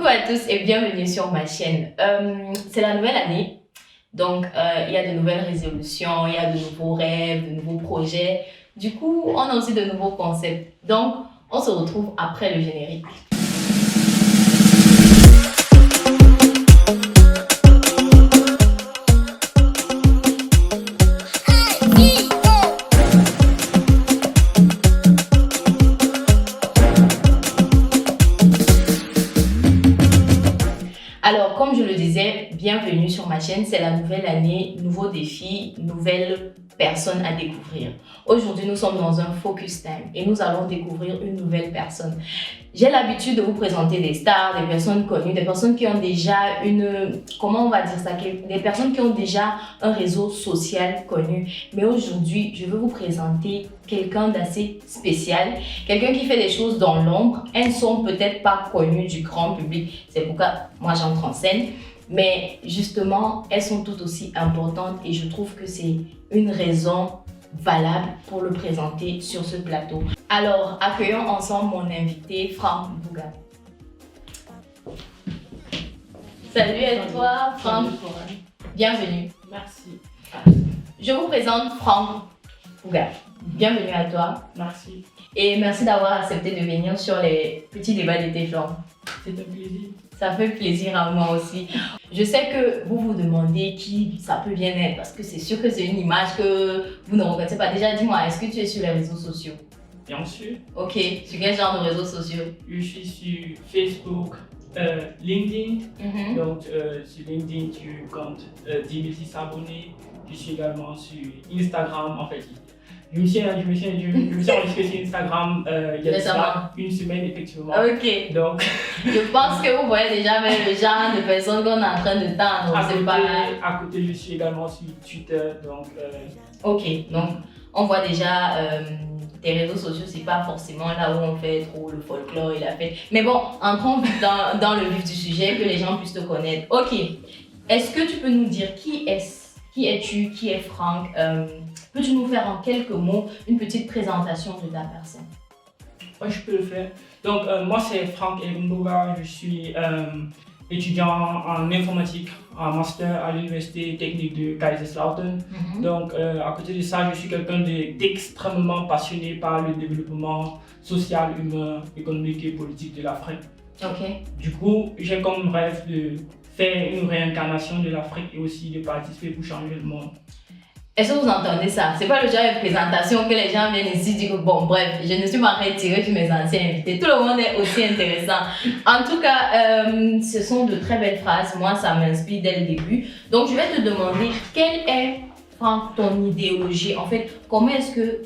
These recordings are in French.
à tous et bienvenue sur ma chaîne. C'est la nouvelle année, donc il y a de nouvelles résolutions, il y a de nouveaux rêves, de nouveaux projets. Du coup, on a aussi de nouveaux concepts. Donc, on se retrouve après le générique. Alors, comme je le disais, bienvenue sur ma chaîne, c'est la nouvelle année, nouveaux défis, nouvelles personnes à découvrir. Aujourd'hui, nous sommes dans un focus time et nous allons découvrir une nouvelle personne. J'ai l'habitude de vous présenter des stars, des personnes connues, des personnes qui ont déjà comment on va dire ça, des personnes qui ont déjà un réseau social connu. Mais aujourd'hui, je veux vous présenter quelqu'un d'assez spécial, quelqu'un qui fait des choses dans l'ombre. Elles ne sont peut-être pas connues du grand public, c'est pourquoi moi j'entre en scène. Mais justement, elles sont tout aussi importantes et je trouve que c'est une raison valable pour le présenter sur ce plateau. Alors, accueillons ensemble mon invité, Franck Bouga. Salut à toi, Franck. Bienvenue. Merci. Je vous présente Franck Bouga. Bienvenue à toi. Merci. Et merci d'avoir accepté de venir sur les petits débats d'été flancs. C'est un plaisir. Ça fait plaisir à moi aussi. Je sais que vous vous demandez qui ça peut bien être parce que c'est sûr que c'est une image que vous ne regrettez pas. Déjà, dis-moi, est-ce que tu es sur les réseaux sociaux? Bien sûr. Ok, sur quel genre de réseaux sociaux? Je suis sur Facebook, LinkedIn. Donc, sur LinkedIn, tu comptes 10 006 abonnés. Je suis également sur Instagram. En fait, je me suis enregistré sur Instagram il y a déjà une semaine, effectivement. Ok. Donc, je pense que vous voyez déjà même le genre de personnes qu'on est en train de tendre. À côté, je suis également sur Twitter. Donc, ok, donc on voit déjà tes réseaux sociaux, c'est pas forcément là où on fait trop le folklore et la fête. Mais bon, entrons dans le vif du sujet, que les gens puissent te connaître. Ok, est-ce que tu peux nous dire qui es-tu, qui est Franck? Peux-tu nous faire en quelques mots une petite présentation de ta personne? Oui, je peux le faire. Donc, moi, c'est Franck Bouga. Je suis étudiant en informatique, en master à l'université technique de Kaiserslautern. Donc, à côté de ça, je suis quelqu'un d'extrêmement passionné par le développement social, humain, économique et politique de l'Afrique. Ok. Du coup, j'ai comme rêve de faire une réincarnation de l'Afrique et aussi de participer pour changer le monde. Est-ce que vous entendez ça? C'est pas le genre de présentation que les gens viennent ici dire que bon, bref, je ne suis pas retirée sur mes anciens invités. Tout le monde est aussi intéressant. En tout cas, ce sont de très belles phrases. Moi, ça m'inspire dès le début. Donc, je vais te demander, quelle est, Franck, ton idéologie? En fait, comment est-ce que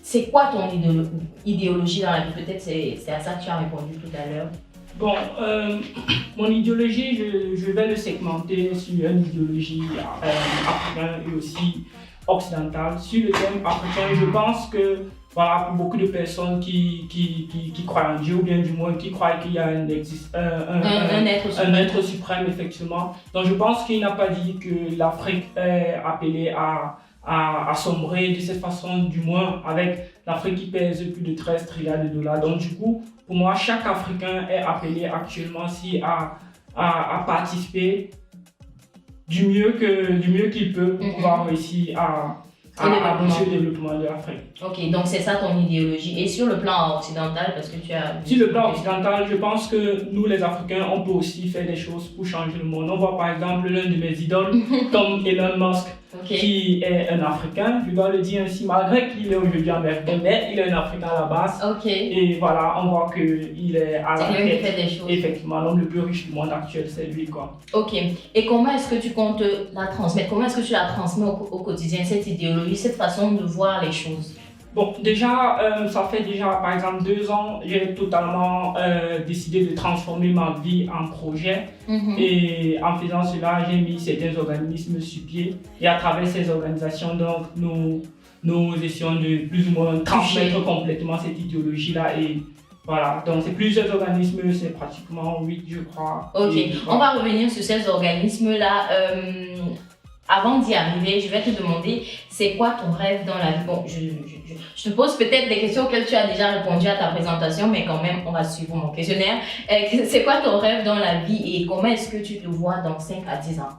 c'est quoi ton idéologie dans la vie? Peut-être c'est à ça que tu as répondu tout à l'heure. Bon, mon idéologie, je vais le segmenter sur une idéologie africaine et aussi occidentale. Sur le thème africain, je pense que voilà, pour beaucoup de personnes qui croient en Dieu, ou bien du moins qui croient qu'il y a un être suprême, effectivement. Donc je pense qu'il n'a pas dit que l'Afrique est appelée à sombrer de cette façon, du moins avec l'Afrique qui pèse plus de 13 trilliards de dollars. Donc du coup, pour moi, chaque Africain est appelé actuellement à participer du mieux qu'il peut pour pouvoir réussir à pousser le développement de l'Afrique. Ok, donc c'est ça ton idéologie. Et sur le plan occidental, parce que tu as... Sur le plan occidental, je pense que nous les Africains, on peut aussi faire des choses pour changer le monde. On voit par exemple l'un de mes idoles, comme Elon Musk, qui est un Africain, je dois le dire ainsi, malgré qu'il est aujourd'hui américain, mais il est un Africain à la base. Et voilà, on voit qu'il est à la tête. Fait des choses. Effectivement, l'homme le plus riche du monde actuel, c'est lui, quoi. Ok. Et comment est-ce que tu comptes la transmettre? Comment est-ce que tu la transmets au quotidien, cette idéologie, cette façon de voir les choses? Bon, déjà, ça fait déjà, par exemple, 2 ans, j'ai totalement décidé de transformer ma vie en projet. Et en faisant cela, j'ai mis certains organismes sur pied. Et à travers ces organisations, donc, nous essayons de plus ou moins transmettre complètement cette idéologie-là. Et voilà, donc c'est plusieurs organismes, c'est pratiquement 8, je crois. Ok, on va revenir sur ces organismes-là. avant d'y arriver, je vais te demander, c'est quoi ton rêve dans la vie? Bon, je te pose peut-être des questions auxquelles tu as déjà répondu à ta présentation, mais quand même, on va suivre mon questionnaire. C'est quoi ton rêve dans la vie et comment est-ce que tu te vois dans 5 à 10 ans?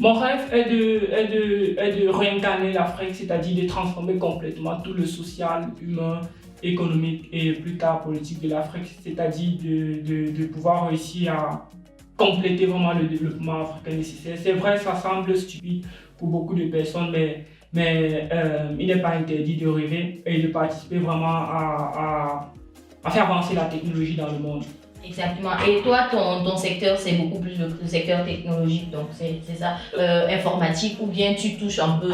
Mon rêve est de réincarner l'Afrique, c'est-à-dire de transformer complètement tout le social, humain, économique et plus tard politique de l'Afrique, c'est-à-dire de pouvoir réussir à compléter vraiment le développement africain nécessaire. C'est vrai, ça semble stupide pour beaucoup de personnes, mais il n'est pas interdit de rêver et de participer vraiment à faire avancer la technologie dans le monde. Exactement. Et toi, ton secteur, c'est beaucoup plus le secteur technologique, donc c'est ça, informatique, ou bien tu touches un peu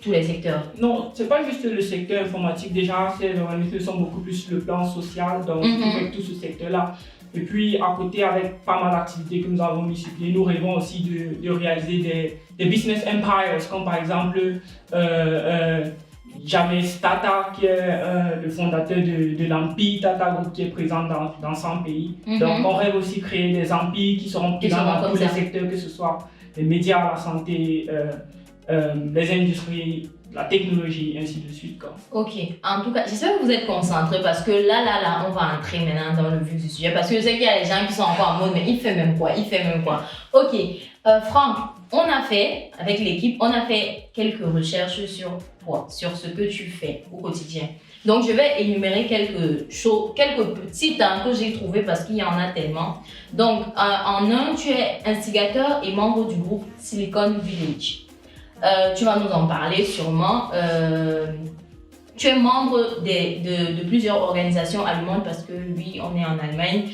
tous les secteurs? Non, c'est pas juste le secteur informatique. Déjà, ces organismes sont beaucoup plus sur le plan social, donc avec tout ce secteur-là. Et puis, à côté, avec pas mal d'activités que nous avons mis sur pied, nous rêvons aussi de réaliser des business empires, comme par exemple James Tata, qui est le fondateur de l'Empire Tata Group, qui est présent dans 100 pays. Donc, on rêve aussi de créer des empires qui seront présents dans tous les secteurs, que ce soit les médias, la santé, les industries, la technologie, ainsi de suite. Quoi. Ok, en tout cas, j'espère que vous êtes concentrés parce que là, on va entrer maintenant dans le vif du sujet parce que je sais qu'il y a des gens qui sont encore en mode, mais il fait même quoi? Ok, Franck, avec l'équipe, on a fait quelques recherches sur toi, sur ce que tu fais au quotidien. Donc, je vais énumérer quelques choses, quelques petites que j'ai trouvées parce qu'il y en a tellement. Donc, en un, tu es instigateur et membre du groupe Silicon Village. Tu vas nous en parler sûrement. Tu es membre de plusieurs organisations allemandes parce que oui, on est en Allemagne,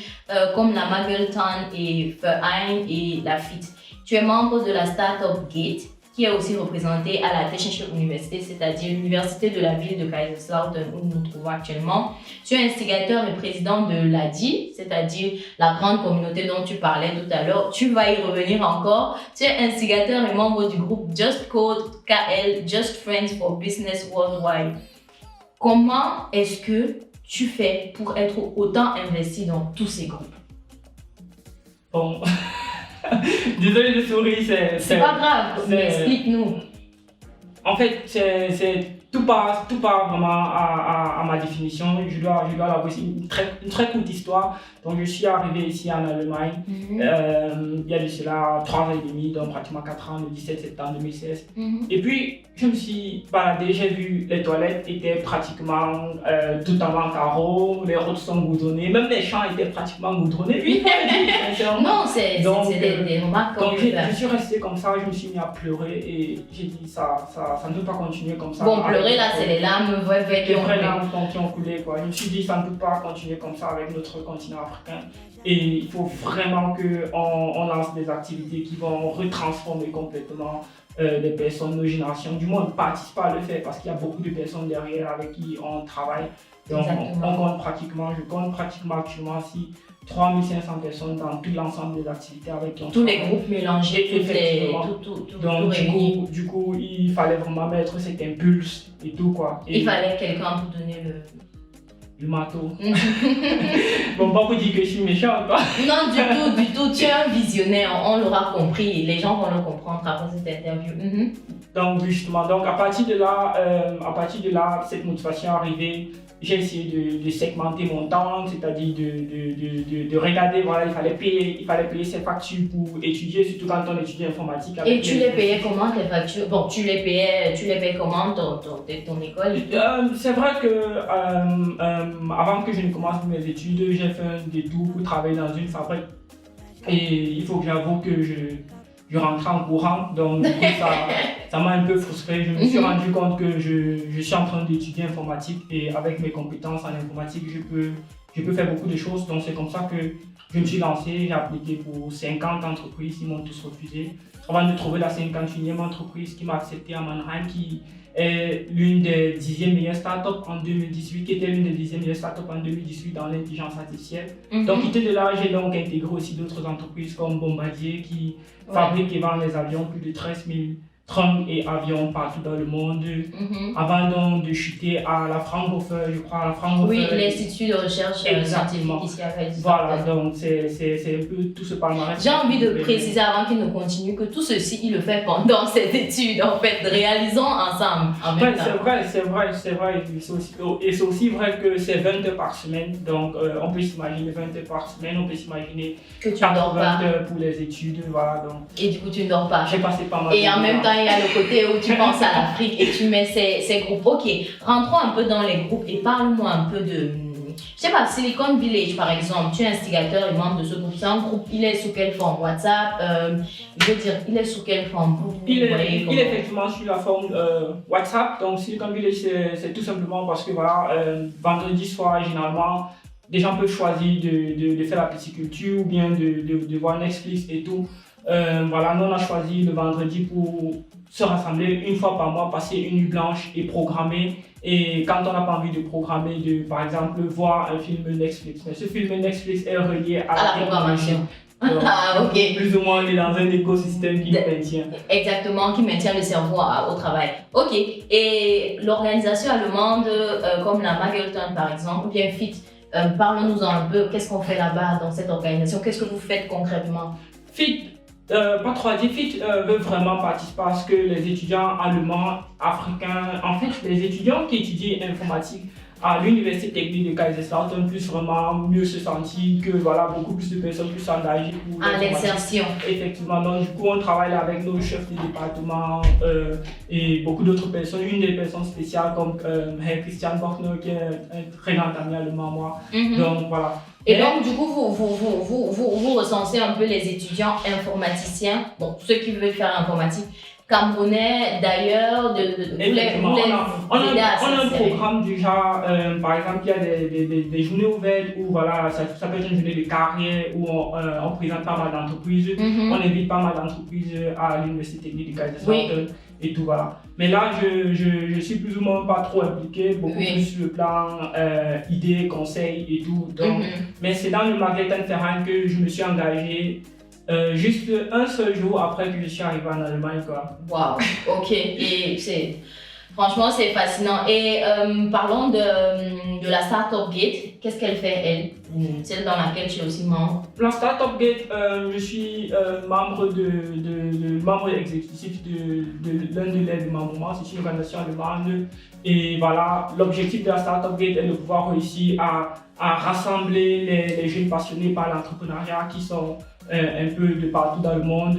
comme la Mageltan et Verein et la FIT. Tu es membre de la Startup Gate, qui est aussi représentée à la Technische Universität, c'est-à-dire l'université de la ville de Kaiserslautern où nous nous trouvons actuellement. Tu es instigateur et président de l'ADI, c'est-à-dire la grande communauté dont tu parlais tout à l'heure. Tu vas y revenir encore. Tu es instigateur et membre du groupe Just Code KL, Just Friends for Business Worldwide. Comment est-ce que tu fais pour être autant investi dans tous ces groupes? Bon, désolé de sourire, c'est pas grave, mais explique-nous. En fait, tout part vraiment à ma définition. Je dois l'avouer, c'est une très courte histoire. Donc, je suis arrivé ici en Allemagne il y a de cela 3 ans et demi, donc pratiquement 4 ans, le 17 septembre 2016. Et puis, je me suis baladé, j'ai vu les toilettes étaient pratiquement tout en carreau, les routes sont goudronnées, même les champs étaient pratiquement goudronnés. Oui, non, c'est des remarques comme ça. Donc, je suis resté comme ça, je me suis mis à pleurer et j'ai dit ça ne peut pas continuer comme ça. Bon, pleurer là, c'est les larmes les vraies larmes qui ont coulé, quoi. Je me suis dit ça ne peut pas continuer comme ça avec notre continent africain. Et il faut vraiment qu'on lance des activités qui vont retransformer complètement les personnes, nos générations. Du moins, on participe à le faire parce qu'il y a beaucoup de personnes derrière avec qui on travaille. Donc, je compte pratiquement actuellement 3500 personnes dans tout l'ensemble des activités avec qui on tous travaille. Les groupes mélangés, Donc, du coup, il fallait vraiment mettre cet impulse et tout, quoi. Et il fallait quelqu'un pour donner le marteau. Bon, pas pour dire que je suis méchante, quoi. Non, du tout. Tu es un visionnaire, on l'aura compris. Les gens vont le comprendre après cette interview. Donc, justement, à partir de là, cette motivation est arrivée. J'ai essayé de segmenter mon temps, c'est-à-dire de regarder, voilà, il fallait payer ses factures pour étudier, surtout quand on étudie informatique. Et tu les payais comment tes factures? Bon, tu les payais comment ton école? C'est vrai que avant que je ne commence mes études, j'ai fait un détour pour travailler dans une fabrique. Et il faut que j'avoue que je rentrais en courant, donc du coup, ça m'a un peu frustré. Je me suis rendu compte que je suis en train d'étudier informatique et avec mes compétences en informatique, je peux faire beaucoup de choses. Donc c'est comme ça que je me suis lancé, j'ai appliqué pour 50 entreprises, ils m'ont tous refusé. Avant de trouver la 51e entreprise qui m'a accepté à Mannheim, qui est l'une des 10e meilleures startups en 2018, qui était l'une des 10e meilleures startups en 2018 dans l'intelligence artificielle. Donc, quitté de là, j'ai donc intégré aussi d'autres entreprises comme Bombardier qui fabrique et vend les avions, plus de 13 000 trains et avions partout dans le monde, avant donc de chuter à la Fraunhofer, je crois, à la Fraunhofer. Oui, l'Institut de recherche scientifique ici à Paris. Voilà, donc c'est un peu tout ce palmarès. J'ai envie de préciser avant qu'il ne continue que tout ceci, il le fait pendant cette étude, en fait, réalisons ensemble en même temps. C'est vrai, et c'est aussi vrai que c'est 20 heures par semaine, donc on peut s'imaginer 20 heures par semaine, on peut s'imaginer que tu ne dors pas pour les études, voilà, donc. Et du coup, tu ne dors pas. J'ai passé pas mal et en même temps, il y a le côté où tu penses à l'Afrique et tu mets ces groupes. Ok, rentrons un peu dans les groupes et parle-moi un peu de... Je sais pas, Silicon Village par exemple, tu es instigateur et membre de ce groupe. C'est un groupe, il est sous quelle forme? WhatsApp je veux dire, il est sous quelle forme? Il est effectivement sur la forme WhatsApp. Donc Silicon Village, c'est tout simplement parce que voilà, vendredi soir, généralement, des gens peuvent choisir de faire la pisciculture ou bien de voir Netflix et tout. Voilà, nous on a choisi le vendredi pour se rassembler une fois par mois, passer une nuit blanche et programmer. Et quand on n'a pas envie de programmer, par exemple, voir un film Netflix. Mais ce film Netflix est relié à la programmation. Donc, ok. Plus ou moins, on est dans un écosystème qui maintient. Exactement, qui maintient le cerveau au travail. Ok. Et l'organisation allemande, comme la Magelton par exemple, ou bien FIT, parlons-nous un peu, qu'est-ce qu'on fait là-bas dans cette organisation? Qu'est-ce que vous faites concrètement? FIT, pas trop à dire, FIT veut vraiment participer parce que les étudiants allemands, africains, en fait, les étudiants qui étudient informatique à l'université technique de Kaiserslautern puissent vraiment mieux se sentir, que voilà, beaucoup plus de personnes puissent s'engager pour l'insertion. Effectivement, donc du coup on travaille avec nos chefs de département et beaucoup d'autres personnes, une des personnes spéciales comme Herr Christian Bochner qui est un très grand ami allemand moi. Donc voilà. Et donc, du coup, vous recensez un peu les étudiants informaticiens, bon, ceux qui veulent faire informatique, camerounais d'ailleurs, on a un programme déjà, par exemple, il y a des journées ouvertes où voilà, ça peut être une journée de carrière où on présente pas mal d'entreprises, on invite pas mal d'entreprises à l'université technique de Kaiserslautern. Et tout voilà. Mais là, je suis plus ou moins pas trop impliqué, beaucoup plus sur le plan idées, conseils et tout. Donc, mais c'est dans le Magellan-Verein que je me suis engagé juste un seul jour après que je suis arrivé en Allemagne. Waouh, ok. Et franchement, c'est fascinant. Et parlons de la Startup Gate. Qu'est-ce qu'elle fait, elle? Celle dans laquelle tu es aussi membre. La Startup Gate, je suis membre membre exécutif de l'un de leurs démembrements. C'est une organisation allemande. Et voilà, l'objectif de la Startup Gate est de pouvoir réussir à rassembler les jeunes passionnés par l'entrepreneuriat qui sont un peu de partout dans le monde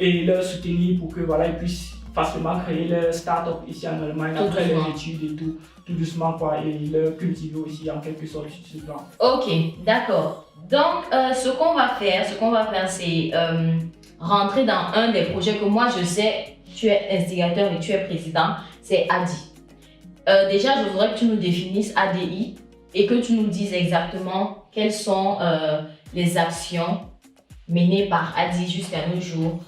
et leur soutenir pour que voilà, ils puissent facilement créer leur start-up ici en Allemagne après les études et tout doucement quoi, et leur cultiver aussi en quelque sorte sur ce plan. Ok, d'accord. Donc ce qu'on va faire, c'est rentrer dans un des projets que moi je sais, tu es instigateur et tu es président, c'est ADI. Déjà, je voudrais que tu nous définisses ADI et que tu nous dises exactement quelles sont les actions menées par ADI jusqu'à nos jours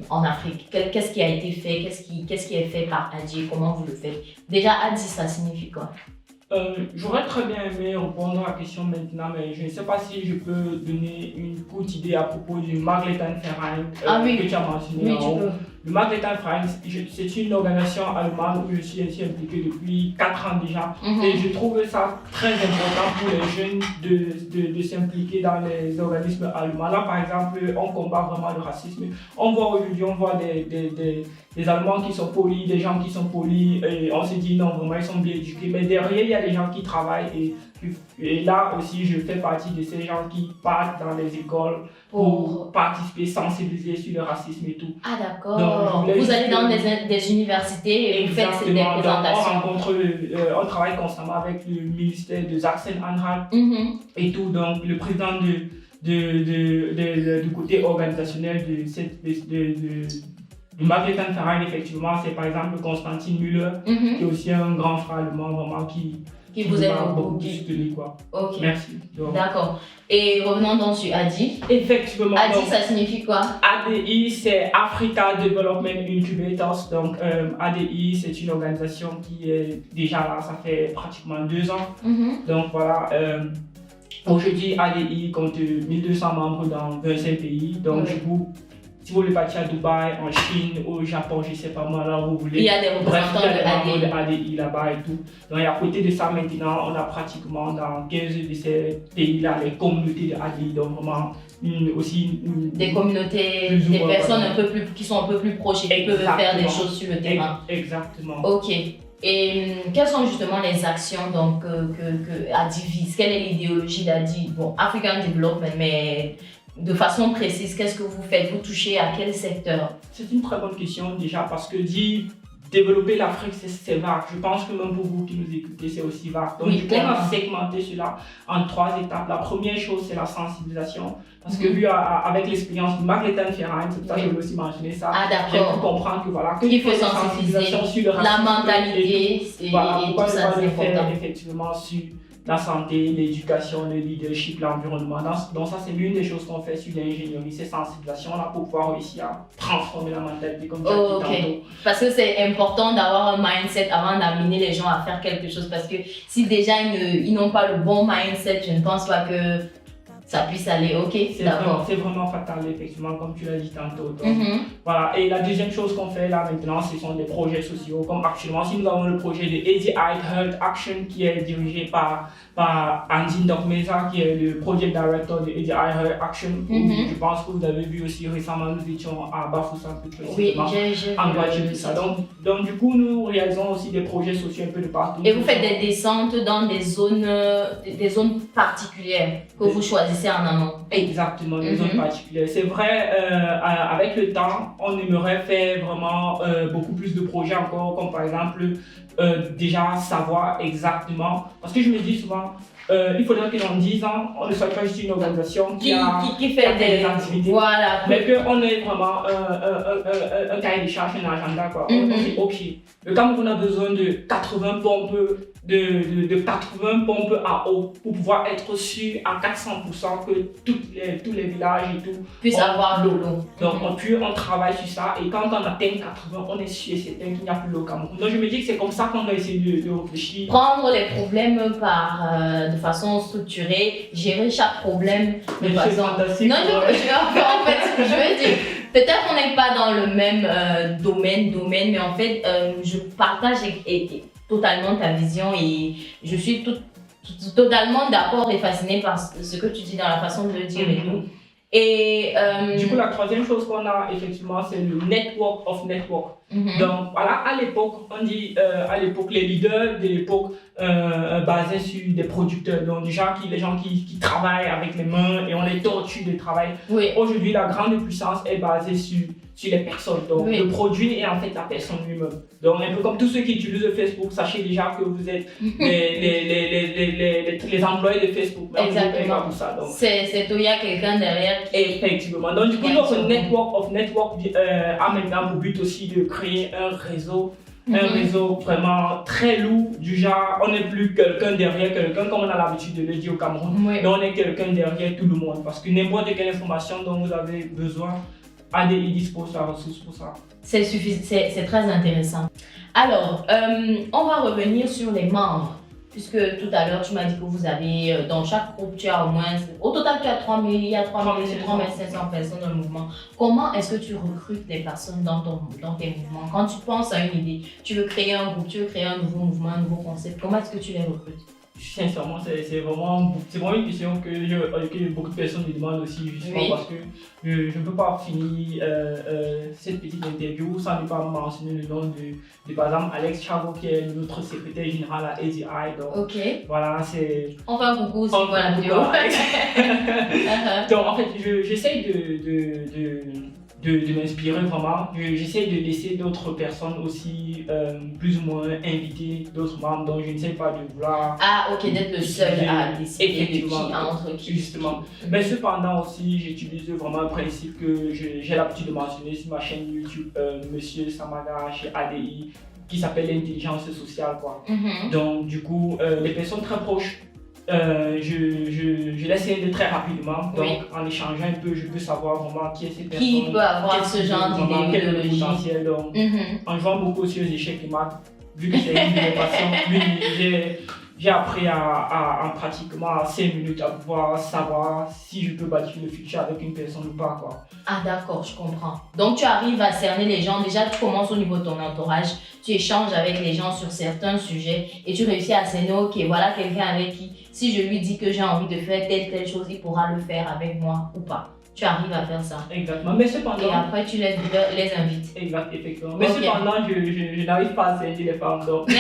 en Afrique. Qu'est-ce qui a été fait? Qu'est-ce qui est fait par ADI? Comment vous le faites? Déjà, ADI, ça signifie quoi? J'aurais très bien aimé répondre à la question maintenant, mais je ne sais pas si je peux donner une courte idée à propos du Magellan-Verein que tu as mentionné en haut. Le Magellan-Verein, c'est une organisation allemande où je suis impliqué depuis 4 ans déjà. Et je trouve ça très important pour les jeunes de s'impliquer dans les organismes allemands. Là, par exemple, on combat vraiment le racisme. On voit aujourd'hui, des Allemands qui sont polis, des gens qui sont polis, et on se dit non, vraiment ils sont bien éduqués. Mais derrière, il y a des gens qui travaillent et là aussi, je fais partie de ces gens qui partent dans les écoles pour participer, sensibiliser sur le racisme et tout. Ah d'accord. Vous allez dans des universités et vous faites des présentations. On travaille constamment avec le ministère de Sachsen-Anhalt et tout. Donc le président du côté organisationnel du Magellan-Verein, effectivement, c'est par exemple Constantin Müller, qui est aussi un grand frère allemand vraiment qui vous aide beaucoup soutenir quoi. Ok. Merci. D'accord. Et revenons donc sur ADI. Effectivement. ADI, ça signifie quoi? ADI, c'est Africa Development Incubators. Donc ADI, c'est une organisation qui est déjà là, ça fait pratiquement 2 ans. Donc voilà. Aujourd'hui, ADI compte 1200 membres dans 25 pays. Donc du coup, si vous voulez partir à Dubaï, en Chine, au Japon, je ne sais pas moi, là où vous voulez. Il y a des représentants de ADI là-bas et tout. Donc, à côté de ça, maintenant, on a pratiquement dans 15 de ces pays-là les communautés de ADI. Donc, vraiment, des communautés, des personnes qui sont un peu plus proches et qui peuvent faire des choses sur le terrain. Exactement. Ok. Et quelles sont justement les actions donc, que ADI vise? Quelle est l'idéologie d'ADI? Bon, African Development, mais de façon précise, qu'est-ce que vous faites? Vous touchez à quel secteur? C'est une très bonne question déjà parce que développer l'Afrique, c'est vague. Je pense que même pour vous qui nous écoutez, c'est aussi vague. Donc, on a segmenté cela en 3 étapes. La première chose, c'est la sensibilisation. Parce que vu avec l'expérience de Margrethe Ferrand, c'est pour ça que je voulais aussi mentionner ça. Ah, j'ai pu comprendre que voilà, qu'il faut sensibiliser sur le racisme, la mentalité et tout ça, c'est important. Effectivement, sur la santé, l'éducation, le leadership, l'environnement. Donc ça, c'est l'une des choses qu'on fait sur l'ingénierie, c'est sensibilisation là pour pouvoir réussir à transformer la mentalité comme tu as dit tantôt. Parce que c'est important d'avoir un mindset avant d'amener les gens à faire quelque chose. Parce que si déjà ils n'ont pas le bon mindset, je ne pense pas que ça puisse aller. Ok, d'accord. C'est vraiment fatal, effectivement, comme tu l'as dit tantôt. Donc, voilà. Et la deuxième chose qu'on fait là maintenant, ce sont des projets sociaux. Comme actuellement, si nous avons le projet de ADI Health Action qui est dirigé par Andy Ndokmeza, qui est le project director de ADI Health Action. Je pense que vous avez vu aussi récemment, nous étions à Bafoussam plus précisément. Oui, j'ai en Guadeloupe. Donc, du coup, nous réalisons aussi des projets sociaux un peu de partout. Et vous faites des descentes dans des zones particulières que vous choisissez en amont. Exactement, des zones particulières. C'est vrai, avec le temps, on aimerait faire vraiment beaucoup plus de projets encore, comme par exemple, déjà savoir exactement, parce que je me dis souvent, il faudrait que dans 10 ans, on ne soit pas juste une organisation qui fait des activités, voilà, mais qu'on ait vraiment un cahier de charge, un agenda. Quoi. On dit, ok, le Cameroun a besoin de 80 pompes de 80 pompes à eau pour pouvoir être sûr à 400% que tous les villages et tout puissent avoir l'eau. Donc on travaille sur ça et quand on atteint 80, on est sûr et certain qu'il n'y a plus l'eau au Cameroun. Donc je me dis que c'est comme ça qu'on doit essayer de réfléchir. Prendre les problèmes de façon structurée, gérer chaque problème de façon... Non, en fait, je veux dire, peut-être qu'on n'est pas dans le même domaine, mais en fait, je partage totalement ta vision et je suis totalement d'accord et fascinée par ce que tu dis dans la façon de le dire et tout. Et du coup, la troisième chose qu'on a effectivement, c'est le network of network. Donc voilà, à l'époque, on dit les leaders de l'époque basés sur des producteurs, donc les gens qui travaillent avec les mains et on les torture de travail. Oui. Aujourd'hui, la grande puissance est basée sur les personnes. Donc le produit est en fait la personne lui-même. Donc un peu comme tous ceux qui utilisent Facebook, sachez déjà que vous êtes les employés de Facebook. Exactement. Comme ça. C'est il y a quelqu'un derrière. Effectivement. Donc du coup, notre network of network a maintenant pour but aussi de créer un réseau. Un réseau vraiment très lourd, du genre on n'est plus quelqu'un derrière quelqu'un comme on a l'habitude de le dire au Cameroun, mais on est quelqu'un derrière tout le monde parce que n'importe quelle information dont vous avez besoin, ADI dispose de la ressource pour ça. C'est très intéressant. Alors, on va revenir sur les membres. Puisque tout à l'heure, tu m'as dit que vous avez, dans chaque groupe, tu as au moins, au total, tu as 3500 personnes dans le mouvement. Comment est-ce que tu recrutes des personnes dans tes mouvements? Quand tu penses à une idée, tu veux créer un groupe, tu veux créer un nouveau mouvement, un nouveau concept, comment est-ce que tu les recrutes? Sincèrement, c'est vraiment une question que beaucoup de personnes me demandent aussi, justement parce que je ne peux pas finir cette petite interview sans ne pas mentionner le nom de par exemple Alex Chavo qui est notre secrétaire général à ADI. Donc voilà, c'est... On fait un coucou aussi pour la vidéo. Donc en fait, j'essaye de m'inspirer vraiment. J'essaie de laisser d'autres personnes aussi plus ou moins inviter d'autres membres, donc je n'essaie pas de vouloir... Ah ok, d'être le seul à décider de qui entre qui. Justement. Mais cependant aussi, j'utilise vraiment un principe que j'ai l'habitude de mentionner sur ma chaîne YouTube, Monsieur Samaga chez ADI, qui s'appelle l'intelligence sociale, quoi. Donc du coup, les personnes très proches, je laisse aider très rapidement, donc en échangeant un peu, je peux savoir vraiment qui est cette personne. Qui peut avoir ce genre d'idéologie. Donc, en jouant beaucoup sur les échecs et maths, vu que c'est une de mes passions, j'ai appris en pratiquement 5 minutes à pouvoir savoir si je peux bâtir le futur avec une personne ou pas, quoi. Ah d'accord, je comprends. Donc tu arrives à cerner les gens, déjà tu commences au niveau de ton entourage, tu échanges avec les gens sur certains sujets et tu réussis à cerner, ok, voilà quelqu'un avec qui, si je lui dis que j'ai envie de faire telle chose, il pourra le faire avec moi ou pas. Tu arrives à faire ça. Exactement, mais cependant... Et après tu les invites. Exact, effectivement. Mais cependant, je n'arrive pas à cerner les femmes, donc...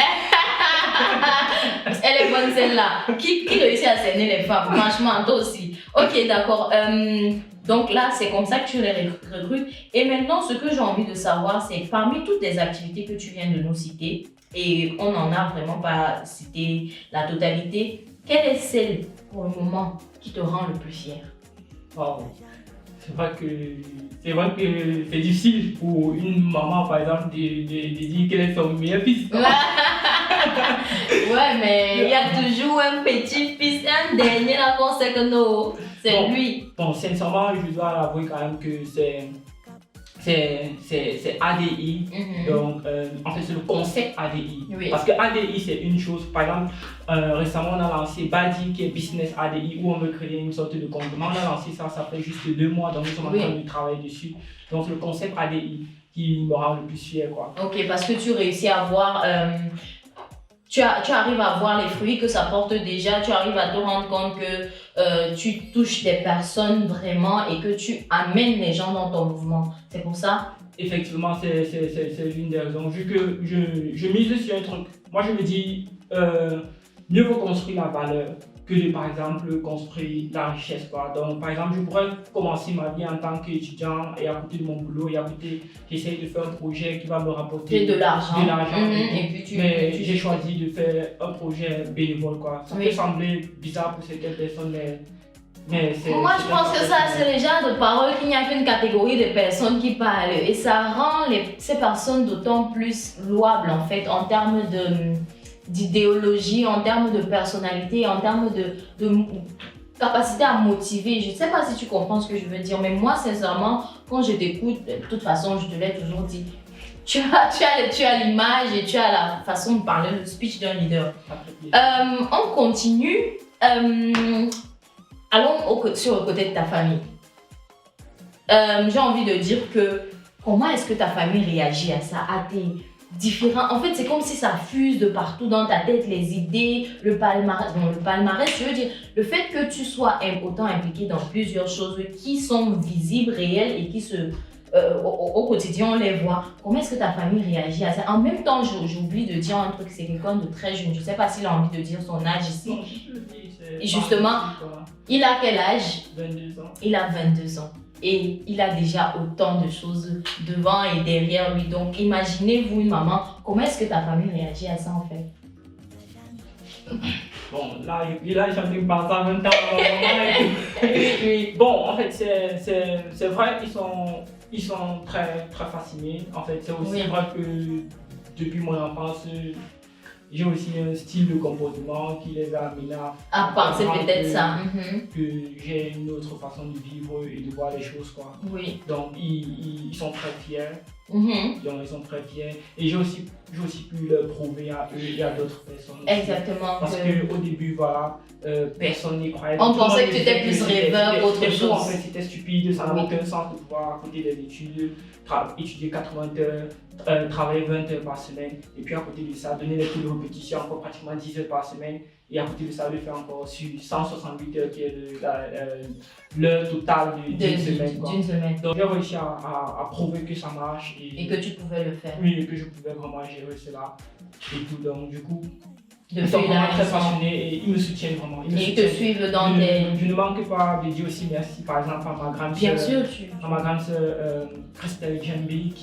Elle est bonne celle-là. Qui réussit à cerner les femmes? Franchement, toi aussi. Ok, d'accord. Donc là, c'est comme ça que tu les recrutes. Et maintenant, ce que j'ai envie de savoir, c'est parmi toutes les activités que tu viens de nous citer, et on n'en a vraiment pas cité la totalité, quelle est celle, pour le moment, qui te rend le plus fier? Wow. C'est vrai que c'est difficile pour une maman, par exemple, de dire qu'elle est son meilleur fils. Ouais, mais il y a toujours un petit-fils, un dernier là qu'on sait que non, c'est lui. Bon, sincèrement, je dois l'avouer quand même que c'est ADI. Donc, en fait, c'est le concept ADI. Oui. Parce que ADI, c'est une chose. Par exemple, récemment, on a lancé Badi, qui est Business ADI, où on veut créer une sorte de complément. On a lancé ça, ça fait juste 2 mois, donc nous sommes en train de travailler dessus. Donc, c'est le concept ADI qui me rend le plus fier, quoi. Ok, parce que tu réussis à voir... Tu arrives à voir les fruits que ça porte déjà, tu arrives à te rendre compte que tu touches des personnes vraiment et que tu amènes les gens dans ton mouvement. C'est pour ça? Effectivement, c'est l'une des raisons. Vu que je mise sur un truc, moi je me dis, mieux vaut construire la valeur que de, par exemple, construire la richesse, quoi. Donc, par exemple, je pourrais commencer ma vie en tant qu'étudiant et à côté de mon boulot et à côté, j'essaye de faire un projet qui va me rapporter de l'argent. Et puis mais j'ai choisi de faire un projet bénévole, quoi. Ça peut sembler bizarre pour certaines personnes, mais moi, je pense que ça, c'est le genre de paroles qu'il n'y a qu'une catégorie de personnes qui parlent. Et ça rend ces personnes d'autant plus louables, en fait, en termes d'idéologie, en termes de personnalité, en termes de capacité à motiver. Je ne sais pas si tu comprends ce que je veux dire, mais moi, sincèrement, quand je t'écoute, de toute façon, je te l'ai toujours dit, tu as l'image et tu as la façon de parler, le speech d'un leader. On continue. Allons sur le côté de ta famille. J'ai envie de dire que comment est-ce que ta famille réagit à ça, à tes différents... En fait, c'est comme si ça fuse de partout dans ta tête, les idées, le palmarès, je veux dire, le fait que tu sois autant impliqué dans plusieurs choses qui sont visibles, réelles et qui au quotidien, on les voit. Comment est-ce que ta famille réagit à ça? En même temps, j'oublie de dire un truc, c'est quelqu'un de très jeune. Je ne sais pas s'il a envie de dire son âge ici. Non, je le dis, et justement, il a quel âge? 22 ans. Il a 22 ans. Et il a déjà autant de choses devant et derrière lui. Donc, imaginez-vous une maman, comment est-ce que ta famille réagit à ça en fait? Bon, là, je suis en train de penser en même temps. Oui. Bon, en fait, c'est vrai, ils sont très, très fascinés. En fait, c'est aussi vrai que depuis mon enfance, j'ai aussi un style de comportement qui les a amenés à penser peut-être ça. Que j'ai une autre façon de vivre et de voir les choses, quoi. Oui. Donc, ils sont très fiers. Donc, ils sont très fiers. Et j'ai aussi pu leur prouver à eux et à d'autres personnes. Exactement. Parce qu'au début, voilà, personne n'y croyait. On pensait que tu étais plus rêveur qu'autre chose. En fait, c'était stupide, ça n'a aucun sens de pouvoir, à côté des études, étudier 80 heures, travailler 20 heures par semaine, et puis à côté de ça, donner les cours de répétition encore pratiquement 10 heures par semaine, et à côté de ça, le faire encore sur 168 heures qui est l'heure totale d'une semaine. Donc j'ai réussi à prouver que ça marche. Et que tu pouvais le faire. Oui, et que je pouvais vraiment gérer cela. Et tout, donc du coup, ils sont vraiment très passionnés et ils me soutiennent vraiment. Ils te suivent dans Je ne manque pas de dire aussi merci, par exemple, à ma grande sœur. Bien sûr, à ma grande sœur Christelle Djembi,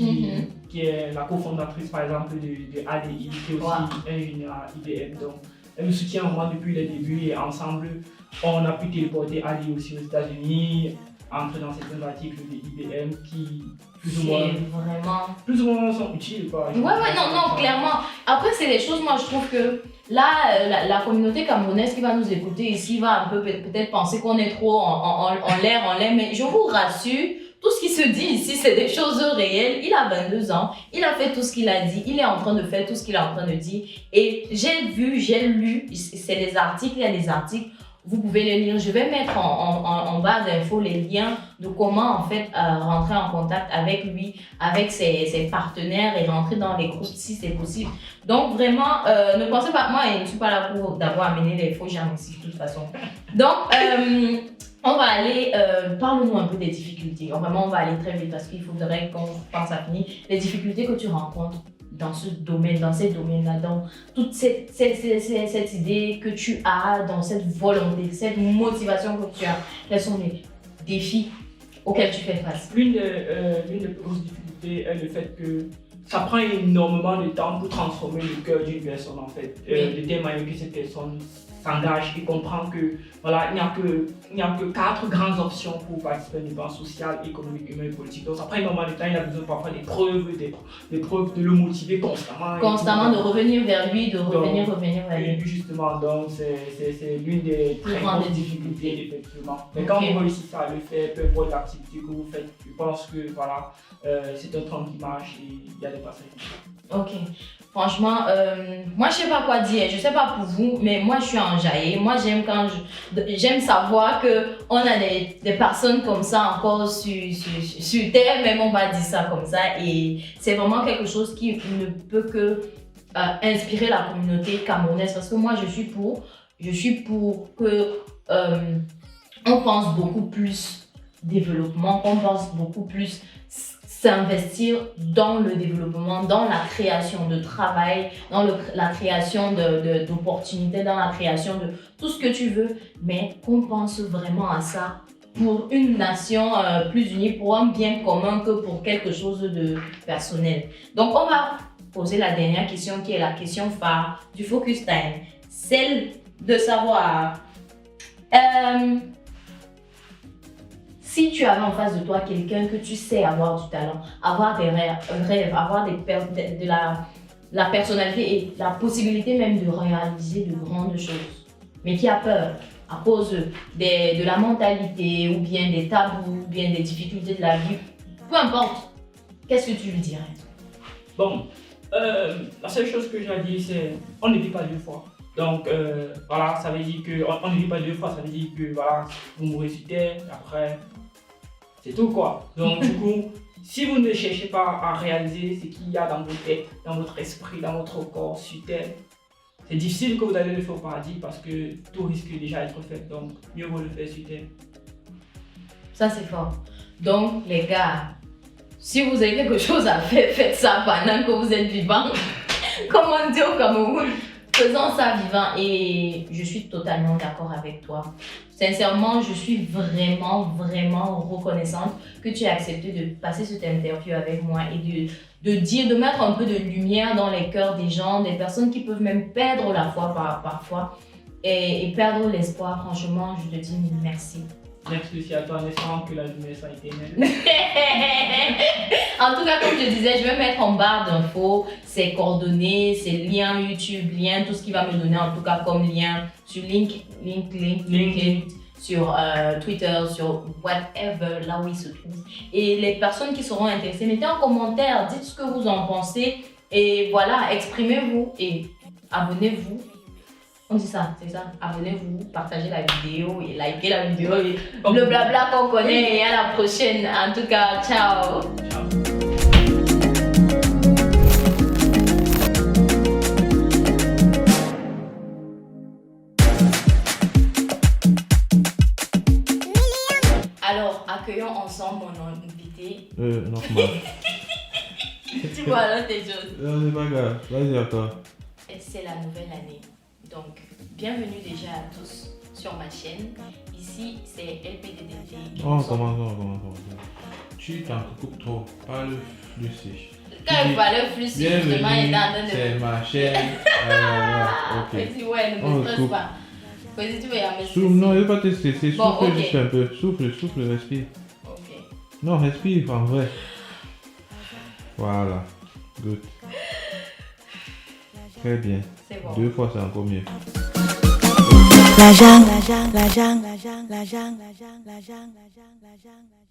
qui est la cofondatrice, par exemple, de ADI, qui est aussi ingénieure à IBM. Donc, elle me soutient vraiment depuis le début et ensemble, on a pu téléporter ADI aussi aux États-Unis, entrer dans certains articles de IBM qui plus ou moins sont utiles, quoi. Non, clairement. Après, c'est des choses, moi je trouve que là, la communauté camerounaise qui va nous écouter ici va un peu peut-être penser qu'on est trop en l'air, mais je vous rassure, tout ce qui se dit ici, c'est des choses réelles. Il a 22 ans, il a fait tout ce qu'il a dit, il est en train de faire tout ce qu'il est en train de dire. Et j'ai vu, j'ai lu, c'est des articles, il y a des articles, vous pouvez les lire. Je vais mettre en barre d'infos les liens de comment en fait rentrer en contact avec lui, avec ses partenaires et rentrer dans les groupes si c'est possible. Donc vraiment, ne pensez pas, moi je ne suis pas là pour d'avoir amené les faux gens ici de toute façon. Donc, on va aller, parle-nous un peu des difficultés. Vraiment, on va aller très vite parce qu'il faudrait qu'on pense à finir. Les difficultés que tu rencontres dans ce domaine, dans ces domaines-là, dans toute cette idée que tu as, dans cette volonté, cette motivation que tu as. Quels sont les défis auxquels tu fais face? L'une des grosses difficultés est le fait que ça prend énormément de temps pour transformer le cœur d'une personne en fait. Oui. De telle manière que cette personne s'engage et comprend que voilà, il n'y a que 4 grandes options pour participer à un débat social, économique, humain et politique. Donc ça prend énormément de temps, il a besoin parfois des preuves, de le motiver constamment. Constamment, de revenir vers lui, de revenir vers lui. Et puis justement, donc c'est l'une des très grandes difficultés effectivement. Mais quand vous réussissez à le faire, peu importe l'activité que vous faites, je pense que voilà, c'est un train qui marche et il y a des passages. Ok. Franchement, moi je sais pas quoi dire, je sais pas pour vous, mais moi je suis enjaillée. Moi j'aime savoir que on a des personnes comme ça encore sur terre, même on va dire ça comme ça, et c'est vraiment quelque chose qui ne peut que inspirer la communauté camerounaise, parce que moi je suis pour que on pense beaucoup plus développement, on pense beaucoup plus s'investir dans le développement, dans la création de travail, dans la création d'opportunités, dans la création de tout ce que tu veux, mais qu'on pense vraiment à ça pour une nation plus unie, pour un bien commun que pour quelque chose de personnel. Donc on va poser la dernière question qui est la question phare du Focus Time, celle de savoir si tu avais en face de toi quelqu'un que tu sais avoir du talent, avoir des rêves, avoir de la personnalité et la possibilité même de réaliser de grandes choses, mais qui a peur à cause de la mentalité ou bien des tabous ou bien des difficultés de la vie, peu importe, qu'est-ce que tu lui dirais? Bon, la seule chose que j'ai à dire, c'est on ne vit pas 2 fois. Donc voilà, ça veut dire qu'on ne vit pas 2 fois, ça veut dire que voilà, vous mourrez sur terre, après c'est tout quoi. Donc du coup, si vous ne cherchez pas à réaliser ce qu'il y a dans vos têtes, dans votre esprit, dans votre corps sur terre, c'est difficile que vous allez le faire au paradis parce que tout risque déjà d'être fait. Donc mieux vaut le faire sur terre. Ça c'est fort. Donc les gars, si vous avez quelque chose à faire, faites ça pendant que vous êtes vivant. Comme on dit au Cameroun, faisons ça vivant. Et je suis totalement d'accord avec toi. Sincèrement, je suis vraiment reconnaissante que tu aies accepté de passer cette interview avec moi et de mettre un peu de lumière dans les cœurs des gens, des personnes qui peuvent même perdre la foi parfois et perdre l'espoir. Franchement, je te dis merci. Merci aussi à toi en espérant que la lumière soit éternelle. En tout cas, comme je disais, je vais mettre en barre d'infos ses coordonnées, ses liens YouTube, liens, tout ce qui va me donner en tout cas comme lien sur LinkedIn, sur Twitter, sur whatever, là où il se trouve. Et les personnes qui seront intéressées, mettez en commentaire, dites ce que vous en pensez. Et voilà, exprimez-vous et abonnez-vous. On dit ça, c'est ça. Abonnez-vous, partagez la vidéo et likez la vidéo et le blabla qu'on connaît. Et à la prochaine. En tout cas, ciao. Alors, accueillons ensemble mon invité. Normal. Tu vois alors tes choses. Non, c'est pas grave. Vas-y, encore. Et c'est la nouvelle année. Donc, bienvenue déjà à tous sur ma chaîne. Ici, c'est LPDDT. Comment. Tu t'en coupes trop. Pas le flux. Quand il fallait plus, justement, il était en train de... C'est ma chaîne. Ok. Vas-y, ouais, ne me stresse pas. Vas-y, tu veux y aller. Non, il ne faut pas te stresser. Bon, Souffle ok. juste un peu. Souffle, respire. Ok. Non, respire en vrai. Voilà. Good. Très bien. C'est bon. 2 fois, c'est encore mieux. La jungle, la jungle, la jungle, la jungle, la jungle, la jungle, la jungle, la jungle.